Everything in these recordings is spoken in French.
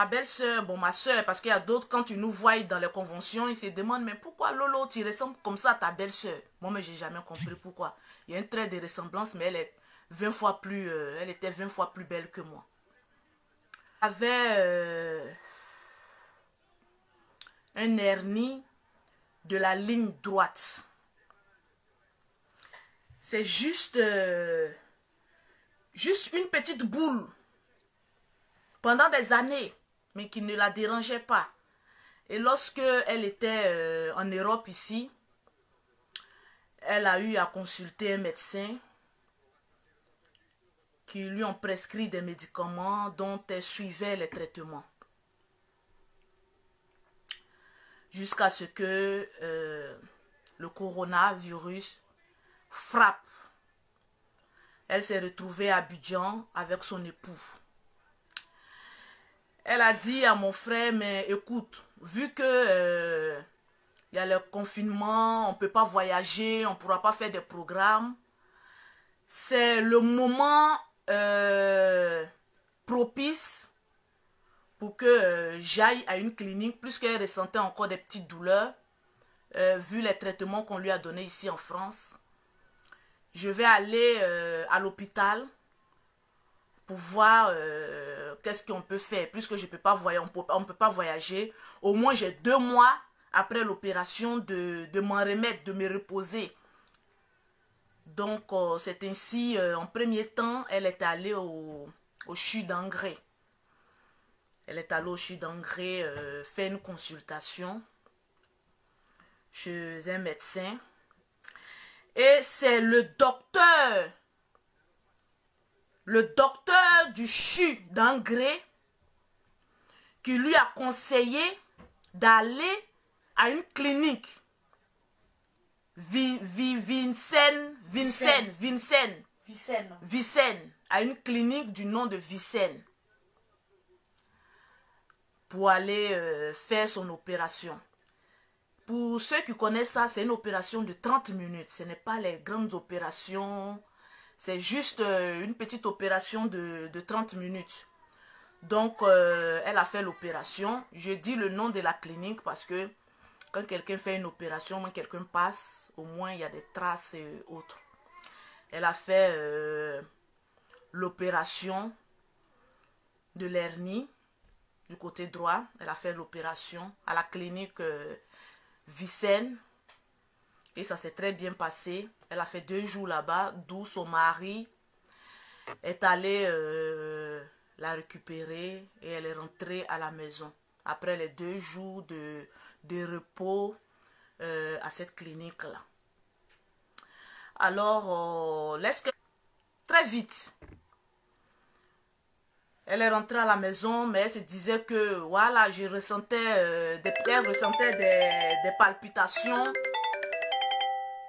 Ma belle-sœur, bon, ma soeur, parce qu'il y a d'autres, quand tu nous vois dans les conventions, ils se demandent, mais pourquoi Lolo, tu ressembles comme ça à ta belle-sœur? Moi, mais j'ai jamais compris pourquoi. Il y a un trait de ressemblance, mais elle est 20 fois plus, elle était 20 fois plus belle que moi. Elle avait un hernie de la ligne droite. C'est juste une petite boule pendant des années, mais qui ne la dérangeait pas. Et lorsque elle était en Europe ici, elle a eu à consulter un médecin qui lui ont prescrit des médicaments dont elle suivait les traitements. Jusqu'à ce que le coronavirus frappe. Elle s'est retrouvée à Abidjan avec son époux. Elle a dit à mon frère, mais écoute, vu que il y a le confinement, on ne peut pas voyager, on ne pourra pas faire des programmes, c'est le moment propice pour que j'aille à une clinique, puisqu'elle ressentait encore des petites douleurs, vu les traitements qu'on lui a donnés ici en France. Je vais aller à l'hôpital pour voir qu'est-ce qu'on peut faire, puisque je peux pas voyager, on peut pas voyager. Au moins, j'ai 2 mois après l'opération de m'en remettre, de me reposer. Donc, c'est ainsi, en premier temps, elle est allée au CHU d'Angré. Elle est allée au CHU d'Angré faire une consultation chez un médecin. Et c'est le docteur du CHU d'Angré qui lui a conseillé d'aller à une clinique Vicenne, à une clinique du nom de Vicenne pour aller faire son opération. Pour ceux qui connaissent ça, c'est une opération de 30 minutes. Ce n'est pas les grandes opérations. C'est juste une petite opération de 30 minutes. Donc, elle a fait l'opération. Je dis le nom de la clinique parce que quand quelqu'un fait une opération, quand quelqu'un passe, au moins il y a des traces et autres. Elle a fait l'opération de l'hernie du côté droit. Elle a fait l'opération à la clinique Vicenne. Et ça s'est très bien passé. Elle a fait 2 jours là-bas, d'où son mari est allé la récupérer et elle est rentrée à la maison. Après les 2 jours de repos à cette clinique-là. Alors, très vite, elle est rentrée à la maison, mais elle se disait que, voilà, elle ressentait des palpitations.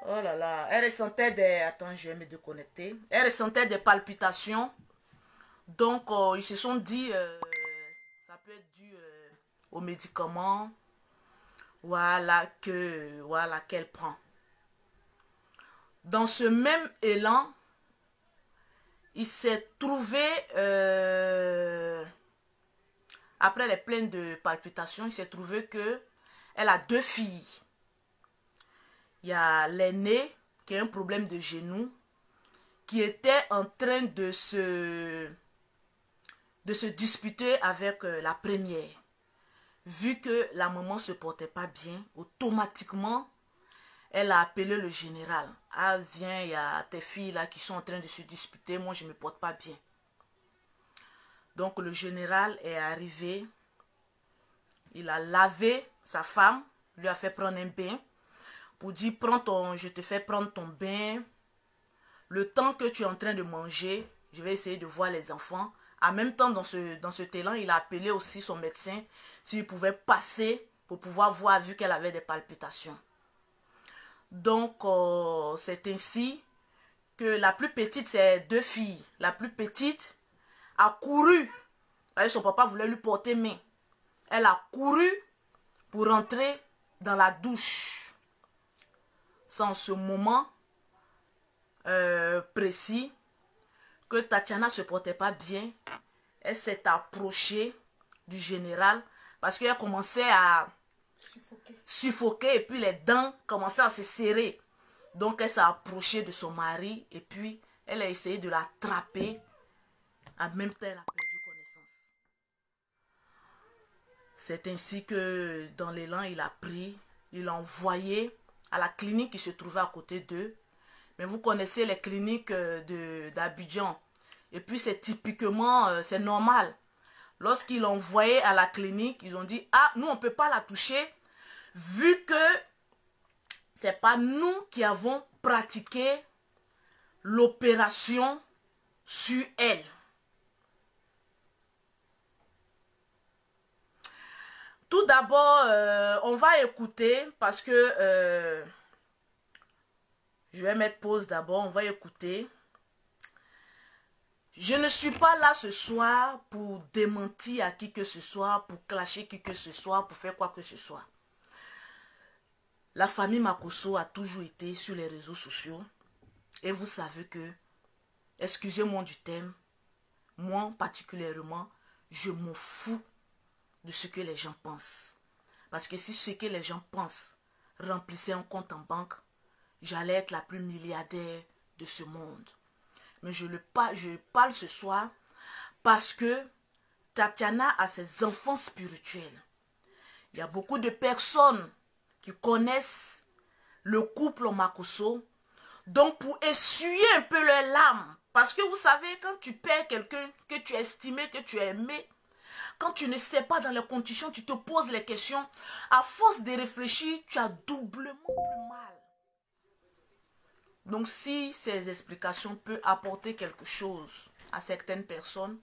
Oh là là, elle ressentait des... Attends, je vais me déconnecter. Elle ressentait des palpitations. Donc, ils se sont dit, ça peut être dû aux médicaments, voilà, qu'elle prend. Dans ce même élan, il s'est trouvé, après les plaintes de palpitations, il s'est trouvé que elle a 2 filles. Il y a l'aînée qui a un problème de genou, qui était en train de se disputer avec la première. Vu que la maman se portait pas bien, automatiquement, elle a appelé le général. Ah, viens, il y a tes filles là qui sont en train de se disputer, moi je me porte pas bien. Donc le général est arrivé, il a lavé sa femme, lui a fait prendre un bain, pour dire, je te fais prendre ton bain, le temps que tu es en train de manger, je vais essayer de voir les enfants. En même temps, dans ce élan, il a appelé aussi son médecin s'il pouvait passer pour pouvoir voir, vu qu'elle avait des palpitations. Donc, c'est ainsi que la plus petite, c'est 2 filles. La plus petite a couru. Son papa voulait lui porter main. Elle a couru pour rentrer dans la douche. C'est en ce moment précis que Tatiana ne se portait pas bien. Elle s'est approchée du général parce qu'elle commençait à suffoquer et puis les dents commençaient à se serrer. Donc elle s'est approchée de son mari et puis elle a essayé de l'attraper. En même temps, elle a perdu connaissance. C'est ainsi que dans l'élan, il a pris, il l'a envoyé à la clinique qui se trouvait à côté d'eux. Mais vous connaissez les cliniques d'Abidjan. Et puis c'est typiquement, c'est normal. Lorsqu'ils l'ont envoyé à la clinique, ils ont dit, ah, nous on ne peut pas la toucher, vu que c'est pas nous qui avons pratiqué l'opération sur elle. Tout d'abord, on va écouter parce que je vais mettre pause d'abord, on va écouter. Je ne suis pas là ce soir pour démentir à qui que ce soit, pour clasher qui que ce soit, pour faire quoi que ce soit. La famille Makosso a toujours été sur les réseaux sociaux. Et vous savez que, excusez-moi du thème, moi particulièrement, je m'en fous de ce que les gens pensent. Parce que si ce que les gens pensent remplissait un compte en banque, j'allais être la plus milliardaire de ce monde. Mais je parle ce soir parce que Tatiana a ses enfants spirituels. Il y a beaucoup de personnes qui connaissent le couple Makosso. Donc pour essuyer un peu leurs larmes, parce que vous savez, quand tu perds quelqu'un que tu estimais, que tu aimais, quand tu ne sais pas dans les conditions, tu te poses les questions. À force de réfléchir, tu as doublement plus mal. Donc si ces explications peuvent apporter quelque chose à certaines personnes,